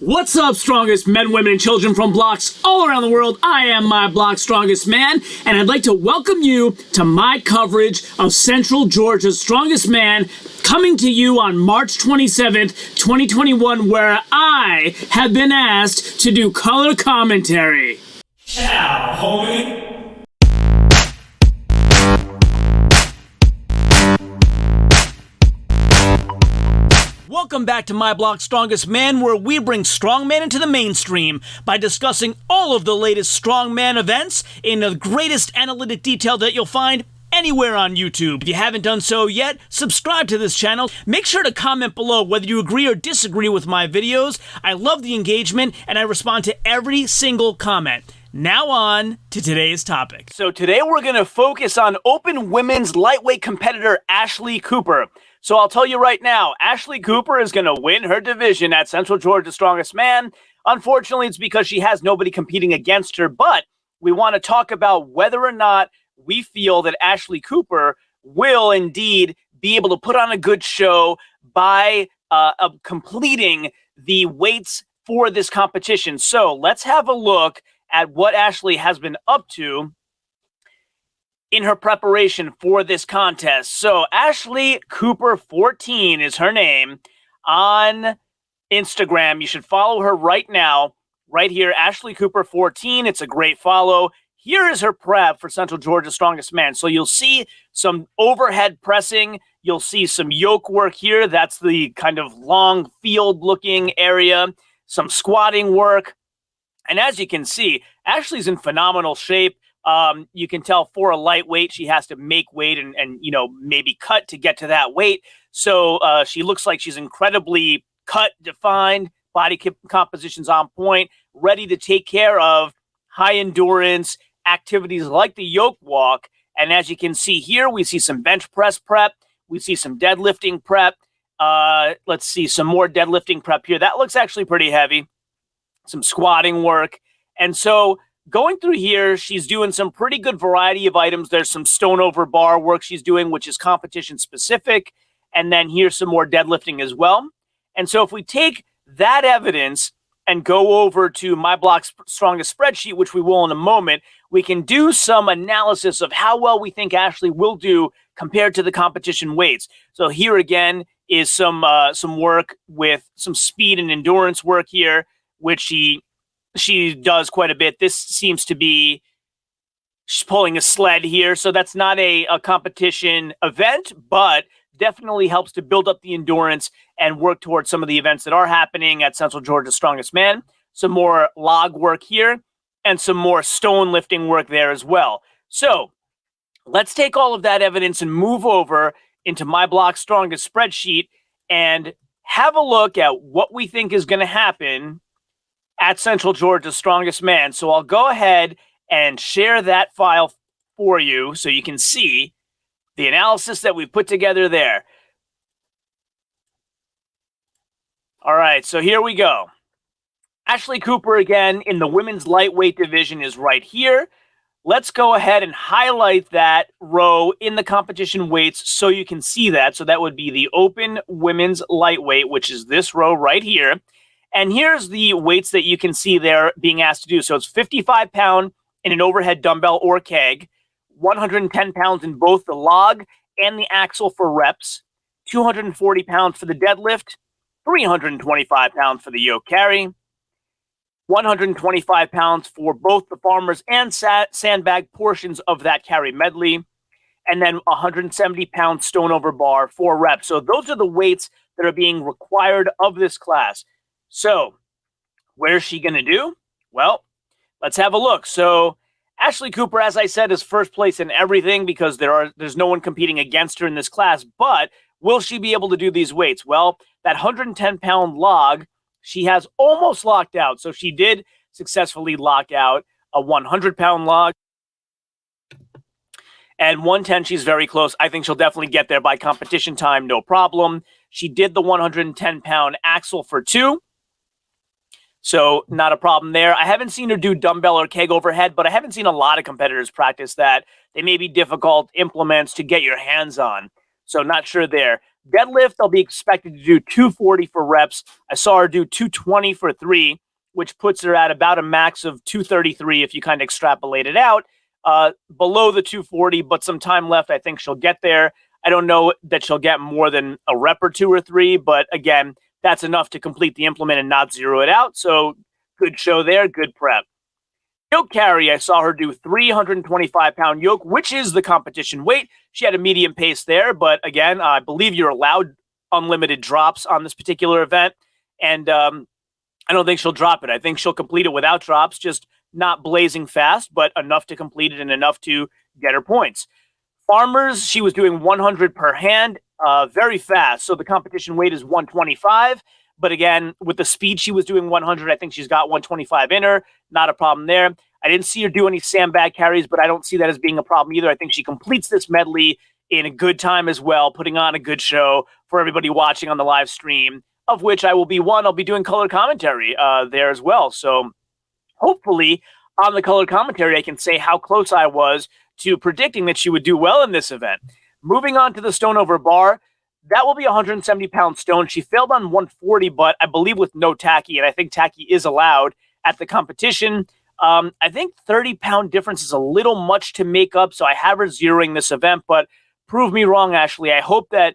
What's up, strongest men, women, and children from blocks all around the world? I am my block's strongest man, and I'd like to welcome you to my coverage of Central Georgia's strongest man, coming to you on March 27th, 2021, where I have been asked to do color commentary. Ciao, homie. Welcome back to My Block's Strongest Man, where we bring strongman into the mainstream by discussing all of the latest strongman events in the greatest analytic detail that you'll find anywhere on YouTube. If you haven't done so yet, subscribe to this channel. Make sure to comment below whether you agree or disagree with my videos. I love the engagement, and I respond to every single comment. Now on to today's topic. So today we're going to focus on open women's lightweight competitor Ashley Cooper. So I'll tell you right now, Ashley Cooper is going to win her division at Central Georgia's Strongest Man. Unfortunately, it's because she has nobody competing against her, but we want to talk about whether or not we feel that Ashley Cooper will indeed be able to put on a good show by completing the weights for this competition. So let's have a look at what Ashley has been up to in her preparation for this contest. So Ashley Cooper 14 is her name on Instagram. You should follow her right now, right here, Ashley Cooper 14. It's a great follow. Here is her prep for Central Georgia's Strongest Man. So you'll see some overhead pressing. You'll see some yoke work here. That's the kind of long field looking area. Some squatting work. And as you can see, Ashley's in phenomenal shape. You can tell for a lightweight, she has to make weight and you know, maybe cut to get to that weight. So she looks like she's incredibly cut, defined, body composition's on point, ready to take care of high endurance activities like the yoke walk. And as you can see here, we see some bench press prep. We see some deadlifting prep. Let's see some more deadlifting prep here. That looks actually pretty heavy. Some squatting work. And so going through here, she's doing some pretty good variety of items. There's some stone over bar work she's doing, which is competition specific. And then here's some more deadlifting as well. And so if we take that evidence and go over to My Block's Strongest spreadsheet, which we will in a moment, we can do some analysis of how well we think Ashley will do compared to the competition weights. So here again is some work with some speed and endurance work here, which she does quite a bit. This seems to be, she's pulling a sled here. So that's not a competition event, but definitely helps to build up the endurance and work towards some of the events that are happening at Central Georgia's Strongest Man. Some more log work here and some more stone lifting work there as well. So let's take all of that evidence and move over into My Block's Strongest spreadsheet and have a look at what we think is going to happen at Central Georgia's Strongest Man. So I'll go ahead and share that file for you so you can see the analysis that we put together there. All right, so here we go. Ashley Cooper again in the women's lightweight division is right here. Let's go ahead and highlight that row in the competition weights so you can see that. So that would be the open women's lightweight, which is this row right here. And here's the weights that you can see there being asked to do. So it's 55 pound in an overhead dumbbell or keg, 110 pounds in both the log and the axle for reps, 240 pounds for the deadlift, 325 pounds for the yoke carry, 125 pounds for both the farmers and sandbag portions of that carry medley, and then 170 pound stone over bar for reps. So those are the weights that are being required of this class. So, where's she going to do? Well, let's have a look. So, Ashley Cooper, as I said, is first place in everything because there's no one competing against her in this class. But will she be able to do these weights? Well, that 110-pound log, she has almost locked out. So, she did successfully lock out a 100-pound log. And 110, she's very close. I think she'll definitely get there by competition time, no problem. She did the 110-pound axle for 2. So not a problem there. I haven't seen her do dumbbell or keg overhead, but I haven't seen a lot of competitors practice that. They may be difficult implements to get your hands on. So not sure there. Deadlift, I'll be expected to do 240 for reps. I saw her do 220 for 3, which puts her at about a max of 233 if you kind of extrapolate it out. Below the 240, but some time left. I think she'll get there. I don't know that she'll get more than a rep or 2 or 3, but again, that's enough to complete the implement and not zero it out. So good show there, good prep. Yoke carry, I saw her do 325-pound yoke, which is the competition weight. She had a medium pace there, but again, I believe you're allowed unlimited drops on this particular event, and I don't think she'll drop it. I think she'll complete it without drops, just not blazing fast, but enough to complete it and enough to get her points. Farmers, she was doing 100 per hand, very fast. So the competition weight is 125. But again, with the speed she was doing 100, I think she's got 125 in her. Not a problem there. I didn't see her do any sandbag carries, but I don't see that as being a problem either. I think she completes this medley in a good time as well, putting on a good show for everybody watching on the live stream, of which I will be one. I'll be doing color commentary there as well. So hopefully on the color commentary, I can say how close I was to predicting that she would do well in this event. Moving on to the stone over bar, that will be a 170-pound stone. She failed on 140, but I believe with no tacky, and I think tacky is allowed at the competition. I think 30-pound difference is a little much to make up, so I have her zeroing this event, but prove me wrong, Ashley. I hope that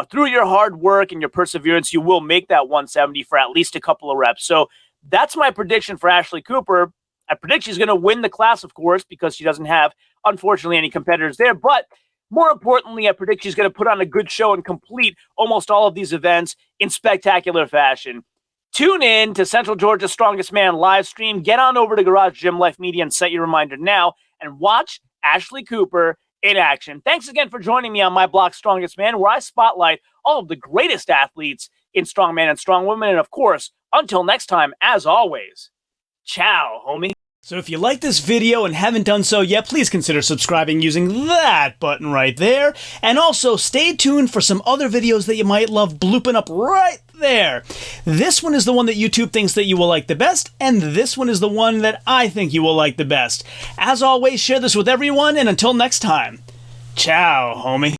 through your hard work and your perseverance, you will make that 170 for at least a couple of reps. So that's my prediction for Ashley Cooper. I predict she's going to win the class, of course, because she doesn't have, unfortunately, any competitors there, but more importantly, I predict she's going to put on a good show and complete almost all of these events in spectacular fashion. Tune in to Central Georgia's Strongest Man live stream. Get on over to Garage Gym Life Media and set your reminder now and watch Ashley Cooper in action. Thanks again for joining me on my blog, Strongest Man, where I spotlight all of the greatest athletes in strongman and strongwoman. And of course, until next time, as always, ciao, homie. So if you like this video and haven't done so yet, please consider subscribing using that button right there. And also stay tuned for some other videos that you might love blooping up right there. This one is the one that YouTube thinks that you will like the best, and this one is the one that I think you will like the best. As always, share this with everyone, and until next time, ciao, homie.